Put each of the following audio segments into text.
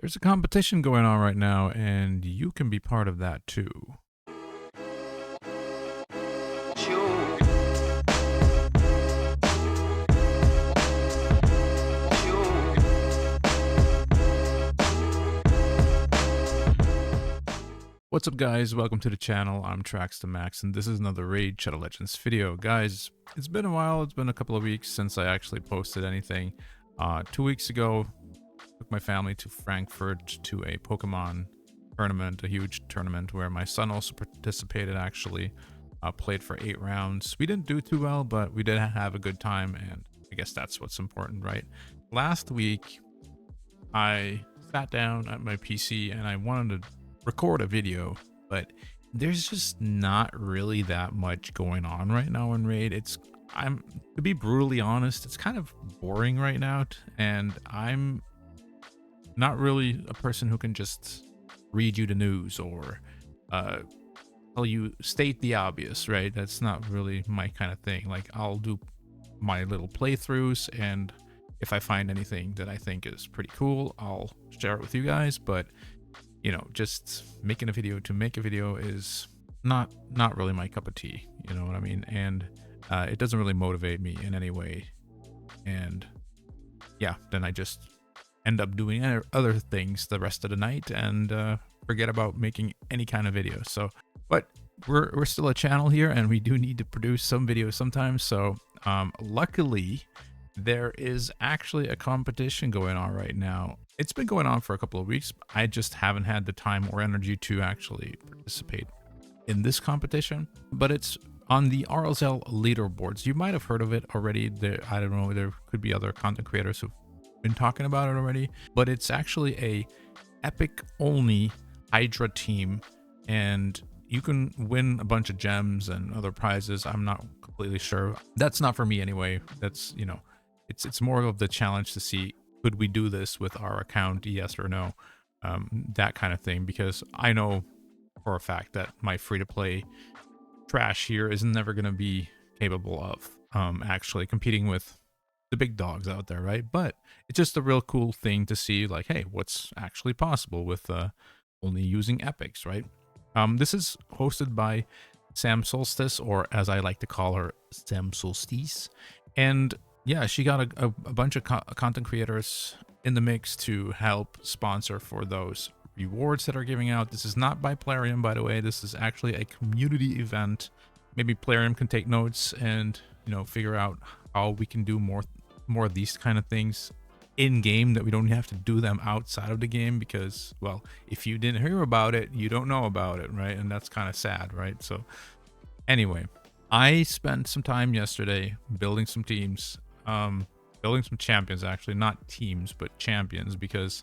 There's a competition going on right now, and you can be part of that too. What's up, guys? Welcome to the channel. I'm Trax to Max, and this is another Raid Shadow Legends video. Guys, it's been a while. It's been a couple of weeks since I actually posted anything. 2 weeks ago, took my family to Frankfurt to a Pokemon tournament, a huge tournament where my son also participated. Actually, played for 8 rounds. We didn't do too well, but we did have a good time, and I guess that's what's important, right? Last week, I sat down at my PC and I wanted to record a video, but there's just not really that much going on right now in Raid. I'm to be brutally honest, it's kind of boring right now, and I'm not really a person who can just read you the news or tell you state the obvious, right? That's not really my kind of thing. Like, I'll do my little playthroughs, and if I find anything that I think is pretty cool, I'll share it with you guys. But you know, just making a video to make a video is not really my cup of tea, you know what I mean? And it doesn't really motivate me in any way. And yeah, then I just end up doing other things the rest of the night and forget about making any kind of video. So, but we're still a channel here, and we do need to produce some videos sometimes. So luckily, there is actually a competition going on right now. It's been going on for a couple of weeks. I just haven't had the time or energy to actually participate in this competition, but it's on the RLZL leaderboards. You might have heard of it already. I don't know, there could be other content creators who've been talking about it already, but it's actually a epic only Hydra team, and you can win a bunch of gems and other prizes. I'm not completely sure. That's not for me anyway. That's, you know, it's more of the challenge to see, could we do this with our account, yes or no, that kind of thing, because I know for a fact that my free-to-play trash here is never going to be capable of actually competing with the big dogs out there, right? But it's just a real cool thing to see, like, hey, what's actually possible with only using epics, right? This is hosted by Sam Solstice, or as I like to call her, Sam Solstice, and yeah, she got a bunch of content creators in the mix to help sponsor for those rewards that are giving out. This is not by Plarium, by the way. This is actually a community event. Maybe Plarium can take notes and, you know, figure out how we can do more of these kind of things in game, that we don't have to do them outside of the game, because, well, if you didn't hear about it, you don't know about it, right? And that's kind of sad, right? So anyway, I spent some time yesterday building some teams, building some champions, actually, not teams, but champions, because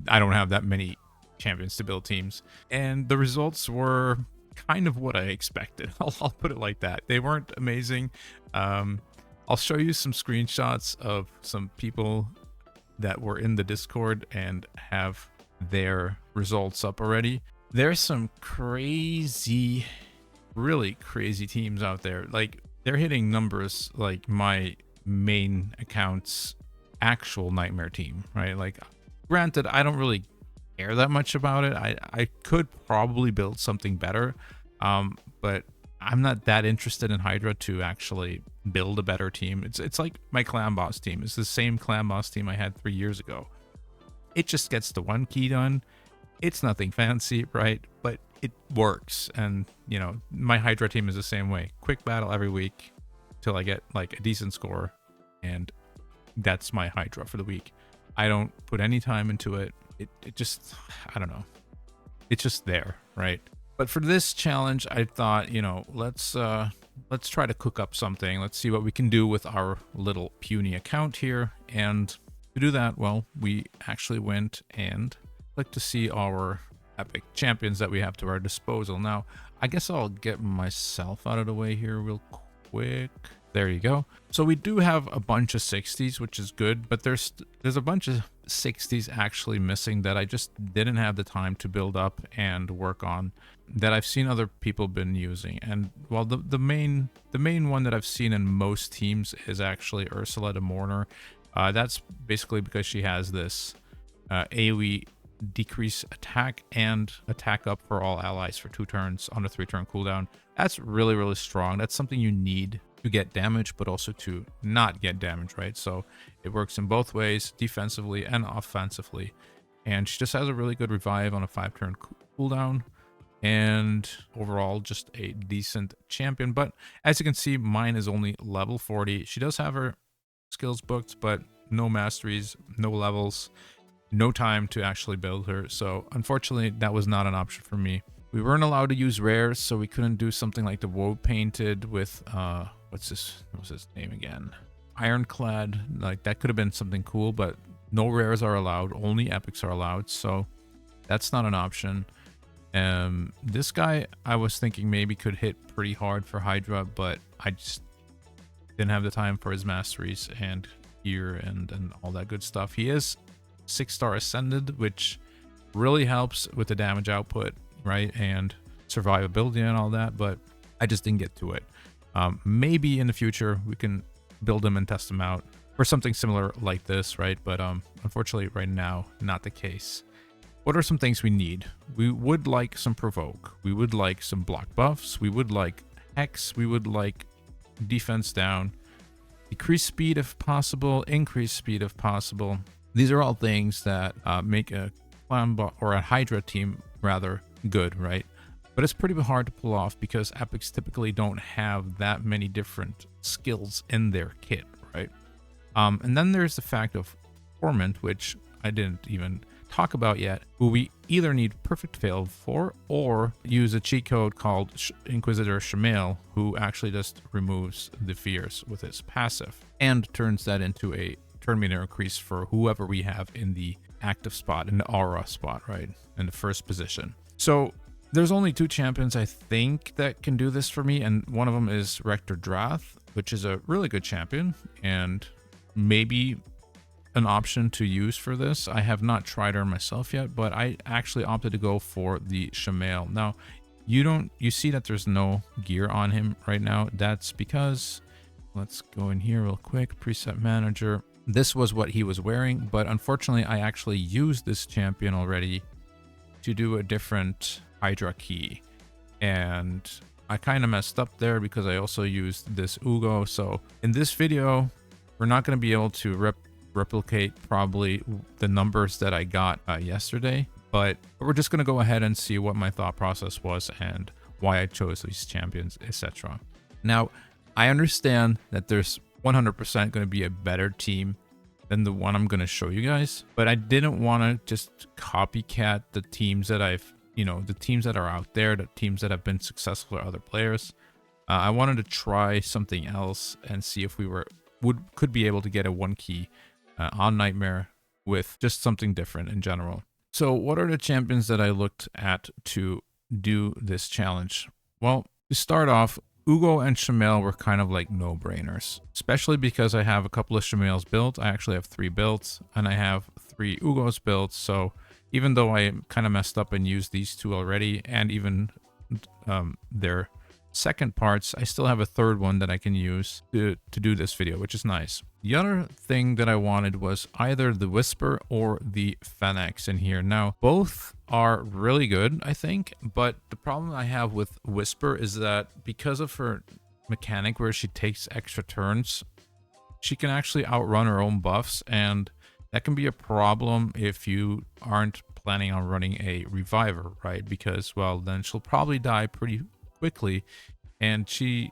I don't have that many champions to build teams. And the results were kind of what I expected. I'll put it like that. They weren't amazing. I'll show you some screenshots of some people that were in the Discord and have their results up already. There's some crazy, really crazy teams out there. Like, they're hitting numbers like my main account's actual nightmare team, right? Like, granted, I don't really care that much about it. I could probably build something better, but I'm not that interested in Hydra to actually build a better team. It's like my clan boss team. It's the same clan boss team I had 3 years ago. It just gets the one key done. It's nothing fancy, right? But it works. And, you know, my Hydra team is the same way. Quick battle every week till I get like a decent score, and that's my Hydra for the week. I don't put any time into it. It just, I don't know. It's just there, right? But for this challenge, I thought, you know, let's try to cook up something. Let's see what we can do with our little puny account here. And to do that, well, we actually went and clicked to see our epic champions that we have to our disposal. Now, I guess I'll get myself out of the way here real quick. There you go. So we do have a bunch of 60s, which is good, but there's a bunch of 60s actually missing that I just didn't have the time to build up and work on, that I've seen other people been using. And well, the main one that I've seen in most teams is actually Ursula the Mourner. That's basically because she has this AoE decrease attack and attack up for all allies for 2 turns on a 3-turn cooldown. That's really, really strong. That's something you need to get damage, but also to not get damage, right? So it works in both ways, defensively and offensively. And she just has a really good revive on a 5-turn cooldown. And overall, just a decent champion. But as you can see, mine is only level 40. She does have her skills booked, but no masteries, no levels, no time to actually build her. So unfortunately, that was not an option for me. We weren't allowed to use rares, so we couldn't do something like the woe painted with what's his name again? Ironclad. Like, that could have been something cool, but no rares are allowed. Only epics are allowed, so that's not an option. This guy, I was thinking maybe could hit pretty hard for Hydra, but I just didn't have the time for his masteries and gear and all that good stuff. He is 6-star ascended, which really helps with the damage output, right, and survivability and all that, but I just didn't get to it. Maybe in the future we can build them and test them out for something similar like this, right? But unfortunately right now, not the case. What are some things we need? We would like some provoke. We would like some block buffs. We would like hex. We would like defense down. Decrease speed if possible. Increase speed if possible. These are all things that make a clan or a Hydra team rather good, right? But it's pretty hard to pull off because epics typically don't have that many different skills in their kit, right? And then there's the fact of torment, which I didn't even talk about yet, who we either need perfect fail for or use a cheat code called Inquisitor Shamail, who actually just removes the fears with his passive and turns that into a turn meter increase for whoever we have in the active spot, in the aura spot, right, in the first position. So there's only 2 champions I think that can do this for me, and one of them is Rector Drath, which is a really good champion and maybe an option to use for this. I have not tried her myself yet, but I actually opted to go for the Shamail. Now, you see that there's no gear on him right now. That's because, let's go in here real quick, preset manager. This was what he was wearing, but unfortunately I actually used this champion already to do a different Hydra key, and I kind of messed up there because I also used this Ugo. So in this video, we're not going to be able to replicate probably the numbers that I got yesterday, but we're just going to go ahead and see what my thought process was and why I chose these champions, etc. Now, I understand that there's 100% going to be a better team than the one I'm going to show you guys, but I didn't want to just copycat the teams that the teams that are out there, the teams that have been successful for other players. I wanted to try something else and see if we could be able to get a 1 key on Nightmare with just something different in general. So what are the champions that I looked at to do this challenge? Well, to start off, Ugo and Shamail were kind of like no-brainers, especially because I have a couple of Shamails built. I actually have 3 builds, and I have 3 Ugos built. So even though I kind of messed up and used these 2 already, and even their second parts, I still have a 3rd one that I can use to do this video, which is nice. The other thing that I wanted was either the Whisper or the Phoenix in here. Now, both are really good, I think, but the problem I have with Whisper is that because of her mechanic where she takes extra turns, she can actually outrun her own buffs, and that can be a problem if you aren't planning on running a Reviver, right? Because, well, then she'll probably die pretty quickly, and she's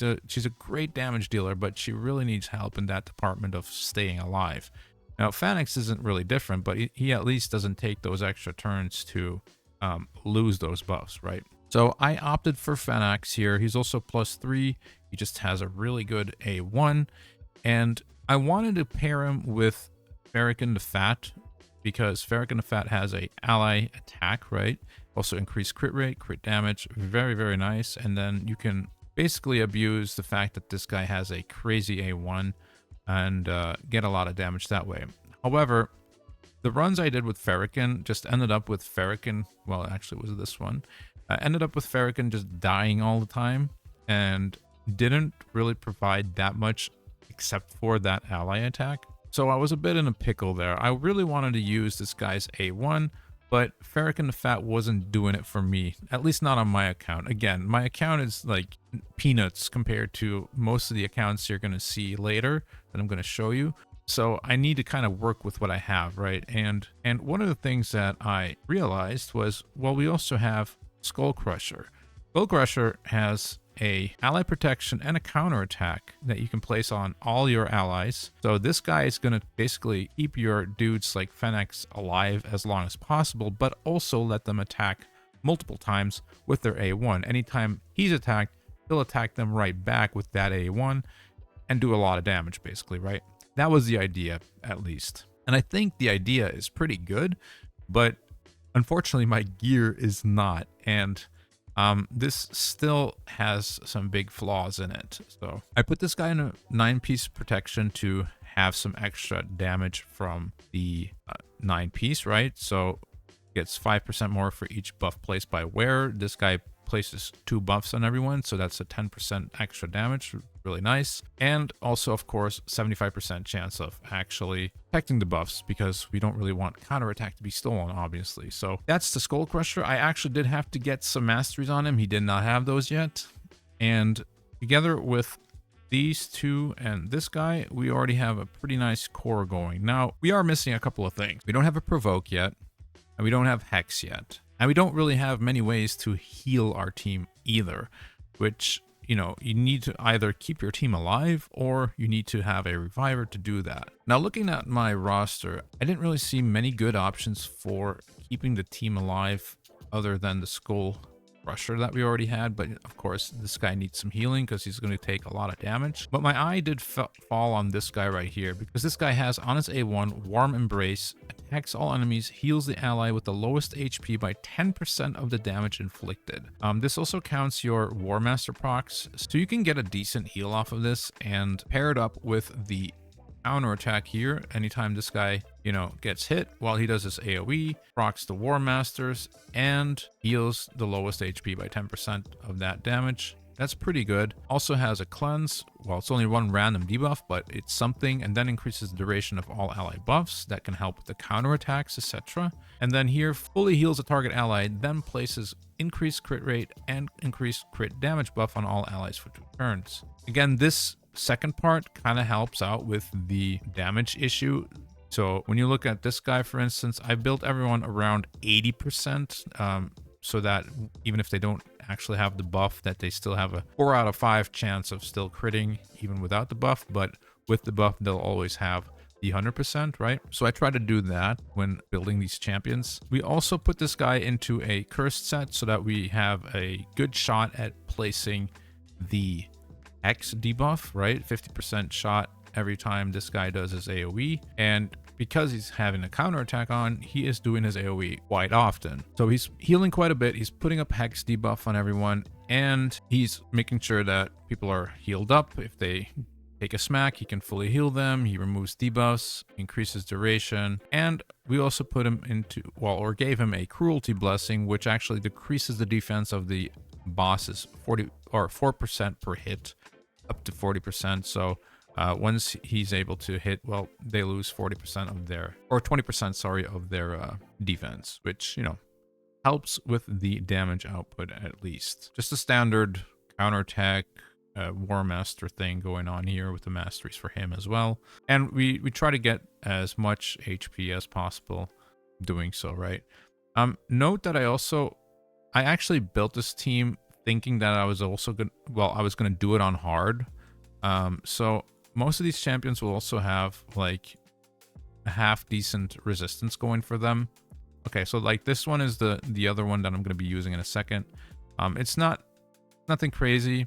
a great damage dealer, but she really needs help in that department of staying alive. Now, Phoenix isn't really different, but he at least doesn't take those extra turns to lose those buffs, right? So I opted for Phoenix here. He's also +3. He just has a really good A1, and I wanted to pair him with Farrakhan the Fat because Farrakhan the Fat has a ally attack, right? Also increased crit rate, crit damage, very, very nice. And then you can basically abuse the fact that this guy has a crazy A1 and get a lot of damage that way. However, the runs I did with Farrakhan just ended up with Farrakhan, well, actually it was this one, ended up with Farrakhan just dying all the time and didn't really provide that much except for that ally attack. So I was a bit in a pickle there. I really wanted to use this guy's A1, but Ferric and the Fat wasn't doing it for me, at least not on my account. Again, my account is like peanuts compared to most of the accounts you're going to see later that I'm going to show you. So I need to kind of work with what I have, right? And one of the things that I realized was, well, we also have Skull Crusher. Skull Crusher has a ally protection and a counterattack that you can place on all your allies. So this guy is going to basically keep your dudes like Fennex alive as long as possible, but also let them attack multiple times with their A1. Anytime he's attacked, he'll attack them right back with that A1 and do a lot of damage, basically, right? That was the idea, at least. And I think the idea is pretty good, but unfortunately my gear is not. And this still has some big flaws in it. So I put this guy in a 9-piece protection to have some extra damage from the 9-piece, right? So gets 5% more for each buff placed by wearer. This guy places 2 buffs on everyone, so that's a 10% extra damage. Really nice. And also, of course, 75% chance of actually protecting the buffs, because we don't really want counterattack to be stolen, obviously. So that's the Skull Crusher. I actually did have to get some masteries on him. He did not have those yet. And together with these two and this guy, we already have a pretty nice core going. Now, we are missing a couple of things. We don't have a Provoke yet, and we don't have Hex yet. And we don't really have many ways to heal our team either, which, you know, you need to either keep your team alive or you need to have a reviver to do that. Now, looking at my roster, I didn't really see many good options for keeping the team alive other than the Skull Crusher that we already had. But of course, this guy needs some healing because he's going to take a lot of damage. But my eye did fall on this guy right here, because this guy has on his A1 Warm Embrace, attacks all enemies, heals the ally with the lowest HP by 10% of the damage inflicted. This also counts your War Master procs, so you can get a decent heal off of this and pair it up with the counter attack here. Anytime this guy, you know, gets hit while he does his AoE, procs the War Masters and heals the lowest HP by 10% of that damage. That's pretty good. Also has a cleanse. Well, it's only one random debuff, but it's something, and then increases the duration of all ally buffs that can help with the counterattacks, etc. And then here, fully heals a target ally, then places increased crit rate and increased crit damage buff on all allies for 2 turns. Again, this second part kind of helps out with the damage issue. So when you look at this guy, for instance, I built everyone around 80%, so that even if they don't actually have the buff, that they still have a 4 out of 5 chance of still critting even without the buff. But with the buff, they'll always have the 100%, right? So I try to do that when building these champions. We also put this guy into a cursed set so that we have a good shot at placing the X debuff, right? 50% shot every time this guy does his AoE. And because he's having a counterattack on, he is doing his AoE quite often. So he's healing quite a bit. He's putting up Hex debuff on everyone, and he's making sure that people are healed up. If they take a smack, he can fully heal them. He removes debuffs, increases duration, and we also put him into, well, or gave him a Cruelty Blessing, which actually decreases the defense of the bosses 4% per hit, up to 40%. So once he's able to hit, well, they lose 40% of their, or 20%, sorry, of their defense, which, you know, helps with the damage output at least. Just a standard counterattack War Master thing going on here with the masteries for him as well. And we try to get as much HP as possible doing so, right? Note that I actually built this team thinking that I was also good. Well, I was going to do it on hard. So most of these champions will also have like a half decent resistance going for them. Okay, so like this one is the other one that I'm going to be using in a second. It's nothing crazy.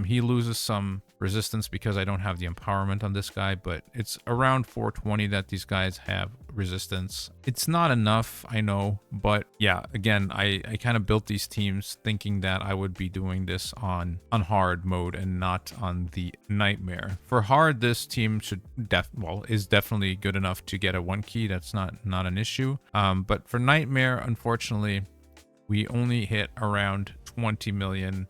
He loses some resistance because I don't have the empowerment on this guy, but it's around 420 that these guys have resistance. It's not enough, I know, but yeah, again, I kind of built these teams thinking that I would be doing this on hard mode and not on the nightmare. For hard, this team should is definitely good enough to get a 1 key. That's not an issue. But for nightmare, unfortunately, we only hit around 20 million.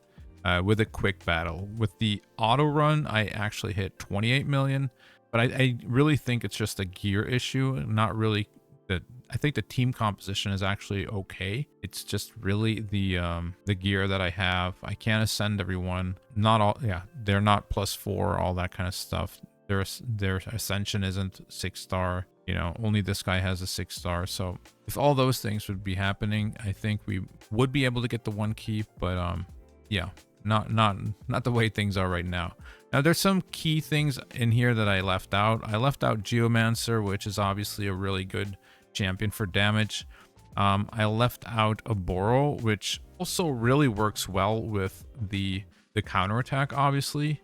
With a quick battle. With the auto run, I actually hit 28 million, but but I really think it's just a gear issue, not really that. I think the team composition is actually okay. It's just really the gear that I have. I can't ascend everyone. Not all, yeah, they're not +4, all that kind of stuff. Their ascension isn't 6-star. You know, only this guy has a 6-star. So if all those things would be happening, I think we would be able to get the 1 key. But yeah, not the way things are right now. Now there's some key things in here that I left out. I left out Geomancer, which is obviously a really good champion for damage. I left out a Boro, which also really works well with the counterattack, obviously,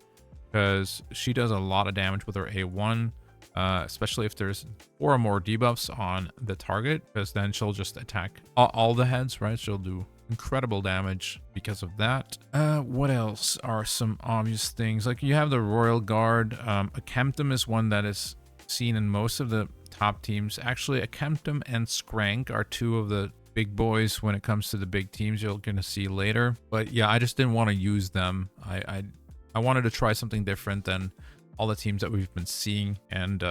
because she does a lot of damage with her A1, especially if there's 4 or more debuffs on the target, because then she'll just attack all the heads, right? She'll do incredible damage because of that. What else are some obvious things? Like you have the Royal Guard. A Kemptum is one that is seen in most of the top teams. Actually, a Kemptum and Skrank are 2 of the big boys when it comes to the big teams you're gonna see later. But yeah, I just didn't want to use them. I wanted to try something different than all the teams that we've been seeing, and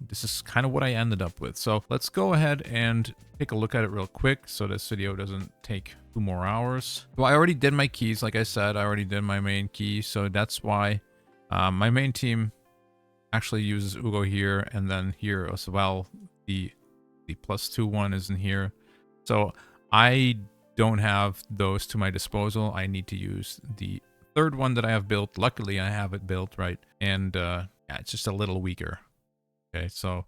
this is kind of what I ended up with. So let's go ahead and take a look at it real quick so this video doesn't take 2 more hours. Well, I already did my keys. Like I said, I already did my main key, so that's why my main team actually uses Ugo here, and then here as well the +2 one is in here. So I don't have those to my disposal. I need to use the 3rd one that I have built. Luckily I have it built, right? And yeah, it's just a little weaker. Okay, so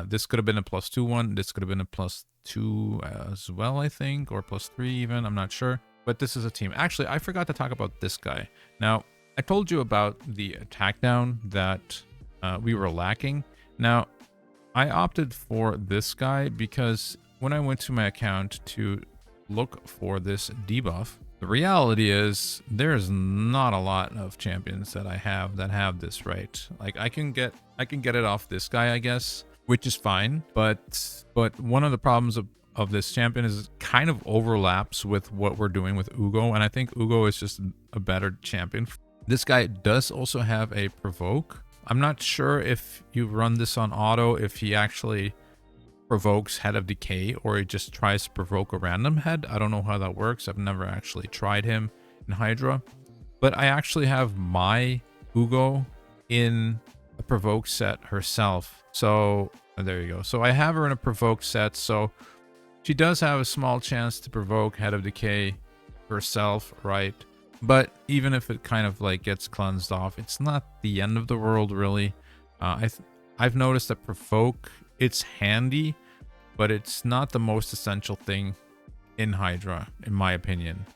this could have been a +2 one. This could have been a +2 as well, I think, or +3 even, I'm not sure. But this is a team. Actually, I forgot to talk about this guy. Now, I told you about the attack down that we were lacking. Now, I opted for this guy because when I went to my account to look for this debuff, the reality is there's not a lot of champions that I have that have this, right? Like I can get it off this guy, I guess, which is fine. But one of the problems of this champion is it kind of overlaps with what we're doing with Ugo, and I think Ugo is just a better champion. This guy does also have a provoke. I'm not sure if you run this on auto, if he actually provokes Head of Decay or he just tries to provoke a random head. I don't know how that works. I've never actually tried him in Hydra. But I actually have my Ugo in a provoke set herself. So there you go. So I have her in a provoke set. So she does have a small chance to provoke Head of Decay herself, right? But even if it kind of like gets cleansed off, it's not the end of the world, really. I've noticed that provoke, it's handy, but it's not the most essential thing in Hydra, in my opinion.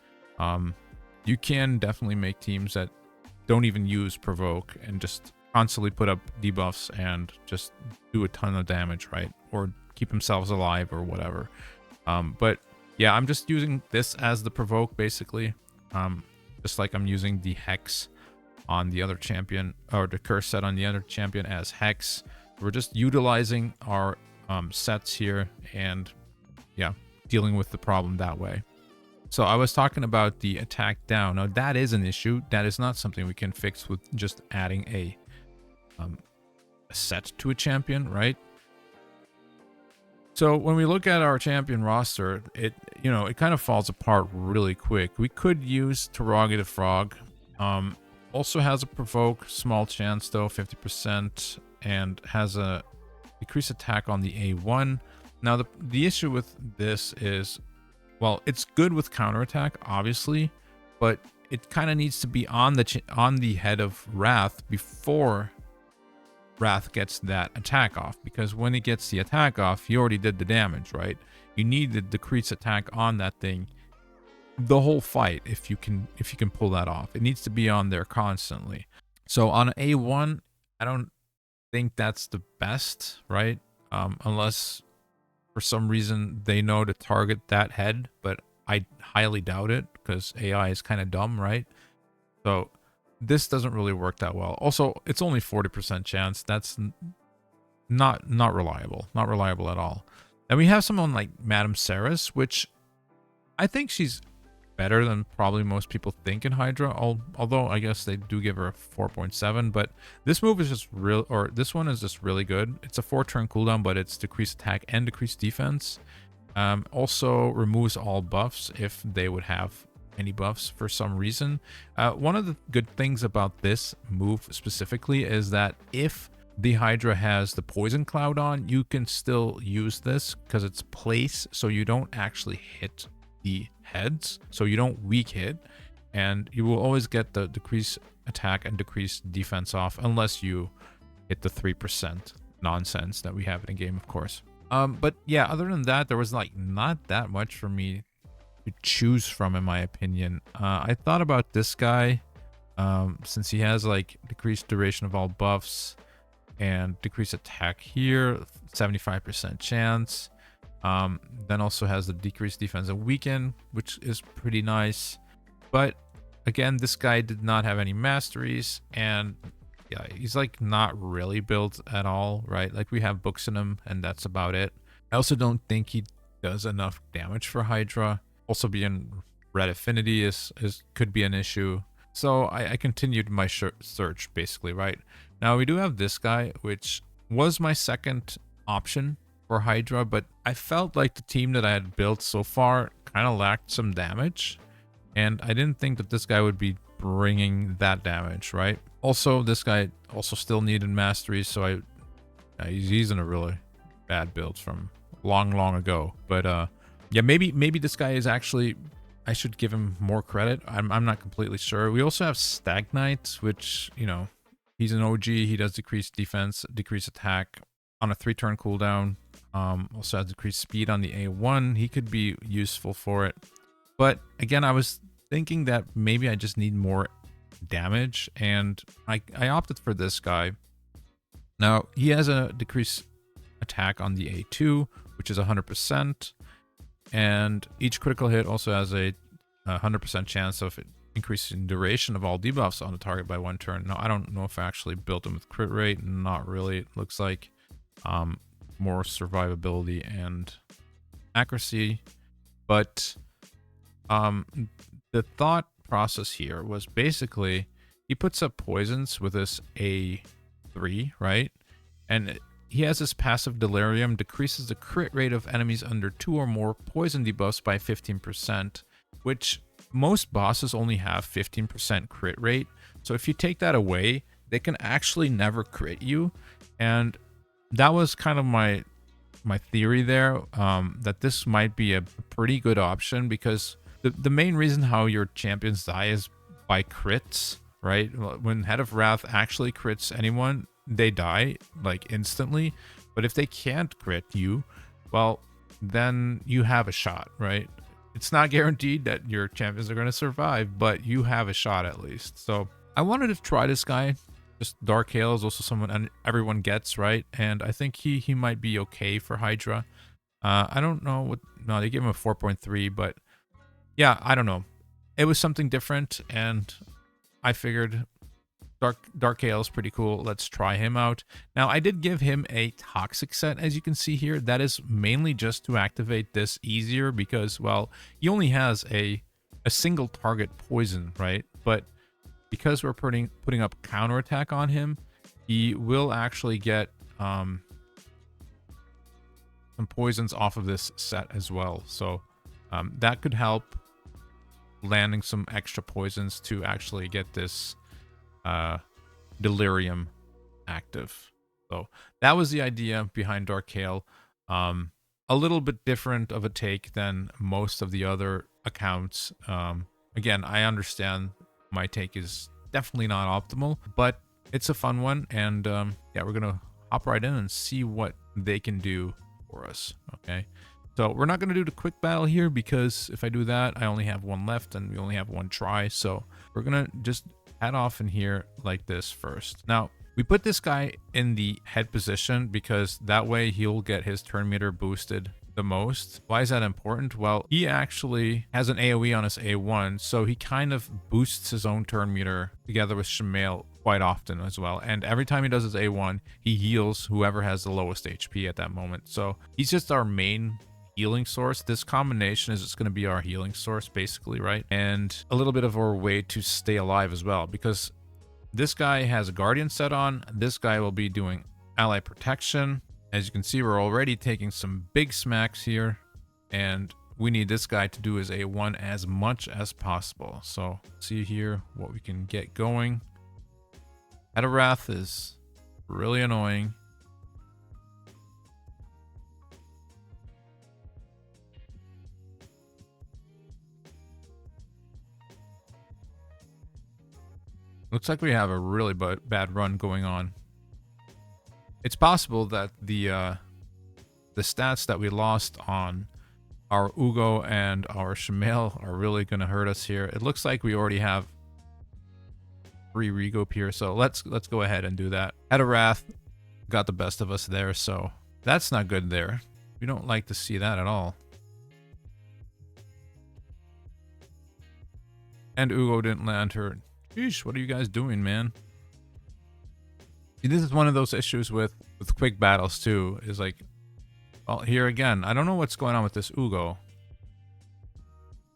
You can definitely make teams that don't even use provoke and just constantly put up debuffs and just do a ton of damage, right? Or keep themselves alive or whatever. But yeah, I'm just using this as the provoke, basically. Just like I'm using the Hex on the other champion, or the curse set on the other champion as Hex. We're just utilizing our sets here and yeah, dealing with the problem that way. So I was talking about the attack down. Now that is an issue. That is not something we can fix with just adding a set to a champion, right? So when we look at our champion roster, it kind of falls apart really quick. We could use Taragi the Frog. Also has a provoke, small chance though, 50%, and has a decreased attack on the A1. Now the issue with this is, well, it's good with counterattack, obviously, but it kind of needs to be on the head of Wrath before Wrath gets that attack off, because when it gets the attack off, you already did the damage, right? You need the decreased attack on that thing the whole fight if you can pull that off. It needs to be on there constantly. So on A1, I don't think that's the best, right? Unless for some reason they know to target that head, but I highly doubt it because AI is kind of dumb, right? So this doesn't really work that well. Also, it's only 40% chance. That's not reliable. Not reliable at all. And we have someone like Madame Saris, which I think she's better than probably most people think in Hydra, although I guess they do give her a 4.7, but this move is just real, or this one is just really good. It's a 4-turn cooldown, but it's decreased attack and decreased defense. Also removes all buffs if they would have any buffs for some reason. One of the good things about this move specifically is that if the Hydra has the poison cloud on, you can still use this because it's place, so you don't actually hit the heads, so you don't weak hit, and you will always get the decreased attack and decreased defense off unless you hit the 3% nonsense that we have in a game, of course. But yeah, other than that, there was like not that much for me to choose from, in my opinion. I thought about this guy, since he has like decreased duration of all buffs and decreased attack here, 75% chance. Then also has the decreased defense and weaken, which is pretty nice. But again, this guy did not have any masteries, and yeah, he's like not really built at all, right? Like we have books in him, and that's about it. I also don't think he does enough damage for Hydra. Also being red affinity is could be an issue. So I continued my search basically, right? Now we do have this guy, which was my second option for Hydra, but I felt like the team that I had built so far kind of lacked some damage, and I didn't think that this guy would be bringing that damage, right? Also, this guy also still needed mastery, so he's in a really bad build from long ago. But yeah, maybe this guy is actually, I should give him more credit. I'm not completely sure. We also have Stagnite, which, you know, he's an OG. He does decrease defense, decrease attack on a 3-turn cooldown. Also has decreased speed on the A1. He could be useful for it. But again, I was thinking that maybe I just need more damage, and I opted for this guy. Now, he has a decreased attack on the A2, which is 100%. And each critical hit also has a 100% chance of increasing duration of all debuffs on the target by 1 turn. Now, I don't know if I actually built him with crit rate. Not really. It looks like more survivability and accuracy. But the thought process here was basically he puts up poisons with this A3, right? And he has this passive delirium, decreases the crit rate of enemies under 2 or more poison debuffs by 15%, which most bosses only have 15% crit rate. So if you take that away, they can actually never crit you. And that was kind of my theory there, that this might be a pretty good option, because the main reason how your champions die is by crits, right? When Head of Wrath actually crits anyone, they die like instantly. But if they can't crit you, well, then you have a shot, right? It's not guaranteed that your champions are going to survive, but you have a shot at least. So I wanted to try this guy. Just Dark Hail is also someone everyone gets, right? And I think he might be okay for Hydra. I don't know what, no, they gave him a 4.3, but yeah, I don't know. It was something different, and I figured Dark Hail is pretty cool. Let's try him out. Now, I did give him a toxic set, as you can see here. That is mainly just to activate this easier because, well, he only has a single target poison, right? But because we're putting up counterattack on him, he will actually get some poisons off of this set as well. So that could help landing some extra poisons to actually get this delirium active. So that was the idea behind Dark Hail. A little bit different of a take than most of the other accounts. Again, I understand my take is definitely not optimal, but it's a fun one, and yeah, we're gonna hop right in and see what they can do for us. Okay, so we're not gonna do the quick battle here, because if I do that, I only have one left and we only have one try. So we're gonna just head off in here like this first. Now, we put this guy in the head position because that way he'll get his turn meter boosted the most. Why is that important? Well, he actually has an AoE on his A1, so he kind of boosts his own turn meter together with Shamail quite often as well. And every time he does his A1, he heals whoever has the lowest HP at that moment. So he's just our main healing source. This combination is just going to be our healing source, basically, right? And a little bit of our way to stay alive as well, because this guy has a guardian set on. This guy will be doing ally protection. As you can see, we're already taking some big smacks here, and we need this guy to do his A1 as much as possible. So see here what we can get going. Hydra Wrath is really annoying. Looks like we have a really bad run going on. It's possible that the stats that we lost on our Ugo and our Shamail are really going to hurt us here. It looks like we already have 3 Regroup here, so let's go ahead and do that. Hydra Wrath got the best of us there, so that's not good there. We don't like to see that at all. And Ugo didn't land her. Sheesh, what are you guys doing, man? See, this is one of those issues with quick battles too, is like, well, here again, I don't know what's going on with this Ugo.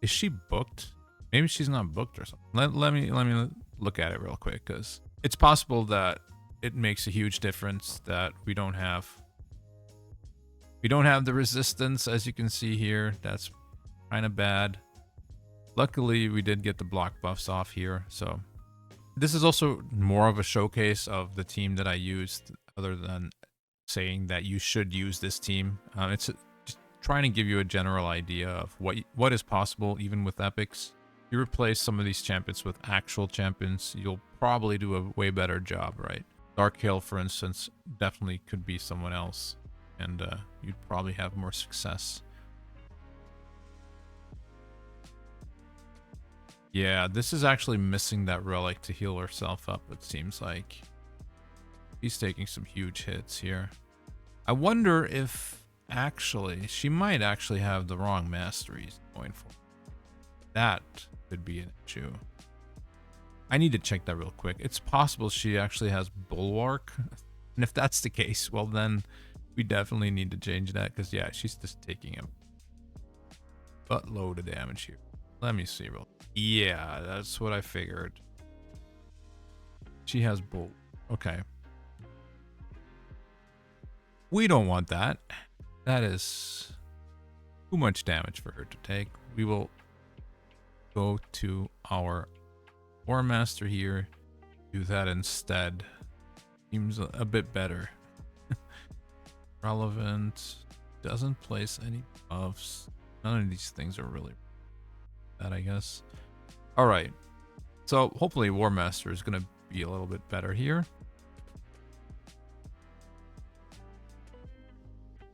Is she booked? Maybe she's not booked or something. Let me look at it real quick, because it's possible that it makes a huge difference that we don't have the resistance, as you can see here. That's kind of bad. Luckily, we did get the block buffs off here, so this is also more of a showcase of the team that I used, other than saying that you should use this team. It's just trying to give you a general idea of what is possible, even with epics. If you replace some of these champions with actual champions, you'll probably do a way better job, right? Dark Hill, for instance, definitely could be someone else, and you'd probably have more success. Yeah, this is actually missing that relic to heal herself up, it seems like. She's taking some huge hits here. I wonder if actually she might actually have the wrong masteries going for. That could be an issue. I need to check that real quick. It's possible she actually has Bulwark. And if that's the case, well then we definitely need to change that, because yeah, she's just taking a buttload of damage here. Let me see real. Yeah, that's what I figured. She has bull. Okay. We don't want that. That is too much damage for her to take. We will go to our War Master here. Do that instead. Seems a bit better. Relevant. Doesn't place any buffs. None of these things are really that, I guess. All right, so hopefully War Master is going to be a little bit better here.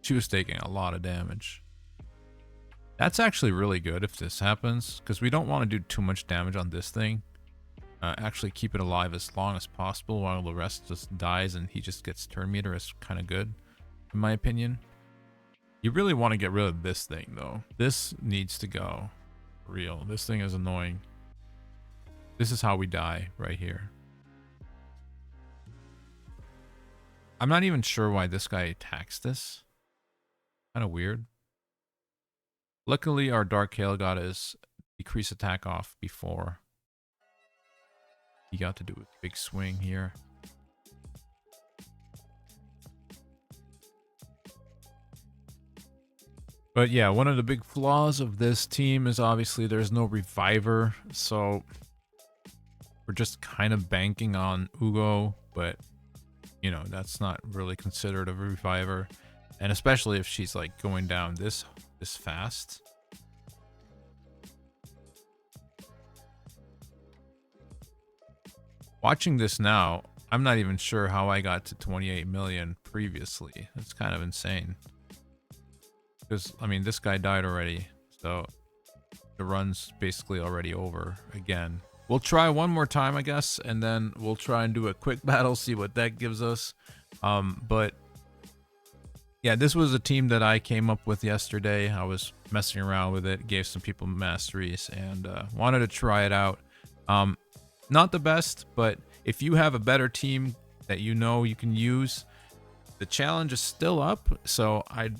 She was taking a lot of damage. That's actually really good if this happens, because we don't want to do too much damage on this thing. Actually keep it alive as long as possible while the rest just dies and he just gets turn meter is kind of good, in my opinion. You really want to get rid of this thing, though. This needs to go. Real. This thing is annoying. This is how we die right here. I'm not even sure why this guy attacks this. Kind of weird. Luckily, our Dark Hail got his decrease attack off before he got to do a big swing here. But yeah, one of the big flaws of this team is obviously there's no reviver, so we're just kind of banking on Ugo, but you know, that's not really considered a reviver, and especially if she's like going down this fast. Watching this now, I'm not even sure how I got to 28 million previously. That's kind of insane. Because, I mean, this guy died already, so the run's basically already over again. We'll try one more time, I guess, and then we'll try and do a quick battle, see what that gives us. But yeah, this was a team that I came up with yesterday. I was messing around with it, gave some people masteries, and wanted to try it out. Not the best, but if you have a better team that you know you can use, the challenge is still up, so I'd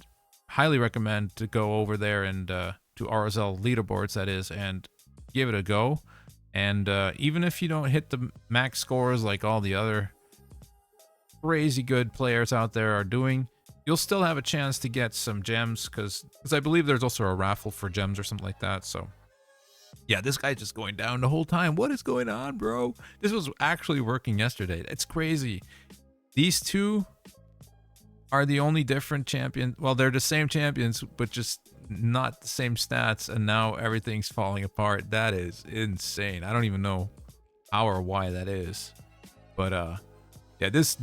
highly recommend to go over there and to RSL leaderboards, that is, and give it a go. And even if you don't hit the max scores like all the other crazy good players out there are doing, you'll still have a chance to get some gems, because I believe there's also a raffle for gems or something like that. So yeah, this guy's just going down the whole time. What is going on, bro? This was actually working yesterday. It's crazy. These two are the only different champions. Well, they're the same champions, but just not the same stats, and now everything's falling apart. That is insane. I don't even know how or why that is. But yeah, this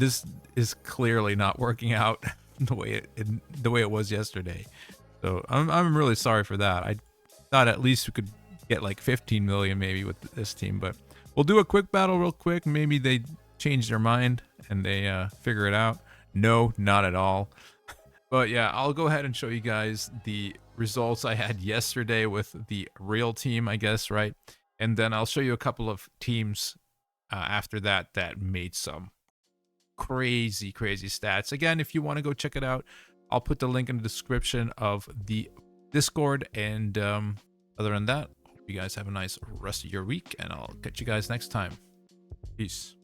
is clearly not working out the way it was yesterday. So I'm really sorry for that. I thought at least we could get like 15 million maybe with this team, but we'll do a quick battle real quick. Maybe they change their mind and they figure it out. No, not at all. But yeah, I'll go ahead and show you guys the results I had yesterday with the real team, I guess, right? And then I'll show you a couple of teams after that made some crazy stats. Again, if you want to go check it out, I'll put the link in the description of the Discord. And other than that, hope you guys have a nice rest of your week, and I'll catch you guys next time. Peace.